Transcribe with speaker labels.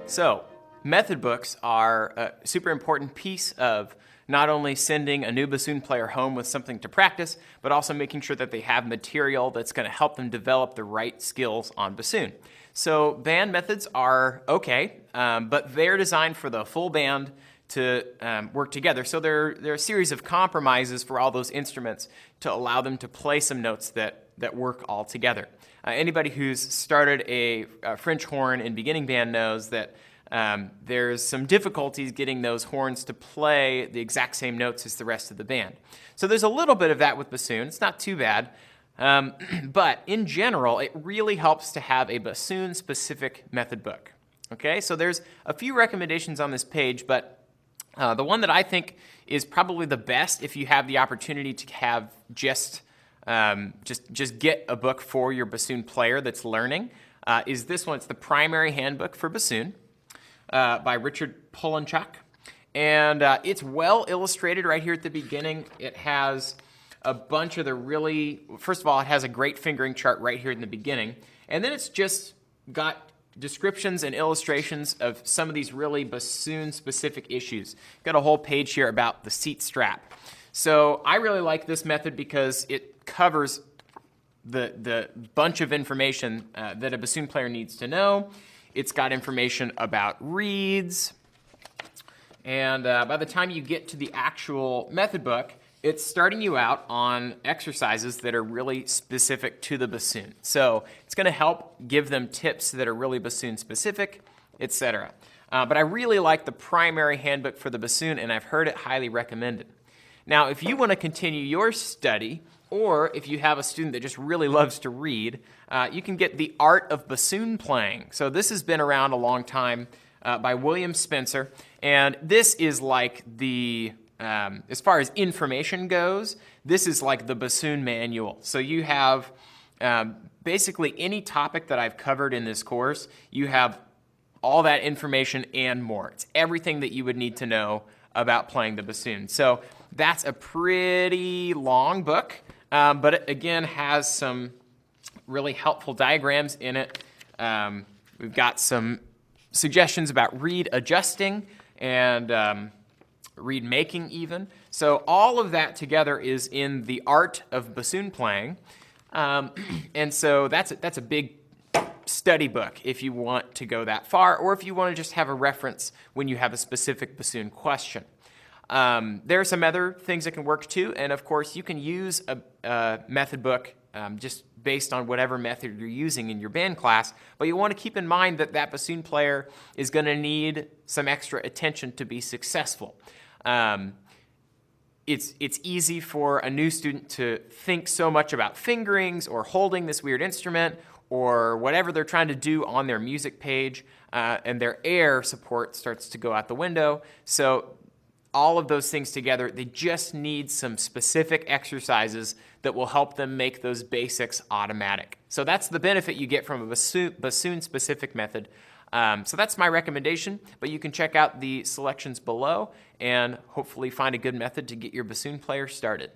Speaker 1: So, method books are a super important piece of not only sending a new bassoon player home with something to practice, but also making sure that they have material that's going to help them develop the right skills on bassoon. So band methods are okay, but they're designed for the full band to work together. So there are a series of compromises for all those instruments to allow them to play some notes that work all together. Anybody who's started a French horn in beginning band knows that there's some difficulties getting those horns to play the exact same notes as the rest of the band. So there's a little bit of that with bassoon. It's not too bad. But in general, it really helps to have a bassoon-specific method book. Okay, so there's a few recommendations on this page, but the one that I think is probably the best if you have the opportunity to have just get a book for your bassoon player that's learning is this one. It's the Primary Handbook for Bassoon by Richard Polanchuk. And it's well illustrated right here at the beginning. It has a bunch of the first of all, it has a great fingering chart right here in the beginning. And then it's just got descriptions and illustrations of some of these really bassoon-specific issues. Got a whole page here about the seat strap. So I really like this method because it covers the bunch of information that a bassoon player needs to know. It's got information about reeds. And by the time you get to the actual method book, it's starting you out on exercises that are really specific to the bassoon. So it's going to help give them tips that are really bassoon specific, etc. But I really like the Primary Handbook for the Bassoon, and I've heard it highly recommended. Now, if you want to continue your study, or if you have a student that just really loves to read, you can get The Art of Bassoon Playing. So this has been around a long time by William Spencer, and this is like the as far as information goes, this is like the bassoon manual. So you have basically any topic that I've covered in this course, you have all that information and more. It's everything that you would need to know about playing the bassoon. So that's a pretty long book, but it again has some really helpful diagrams in it. We've got some suggestions about reed adjusting and reed making even. So all of that together is in The Art of Bassoon Playing. And so that's a big study book if you want to go that far, or if you want to just have a reference when you have a specific bassoon question. There are some other things that can work too, and of course you can use a method book just based on whatever method you're using in your band class, but you want to keep in mind that that bassoon player is going to need some extra attention to be successful. It's easy for a new student to think so much about fingerings or holding this weird instrument or whatever they're trying to do on their music page, and their air support starts to go out the window. So all of those things together, they just need some specific exercises that will help them make those basics automatic. So that's the benefit you get from a bassoon-specific method. So that's my recommendation, but you can check out the selections below and hopefully find a good method to get your bassoon player started.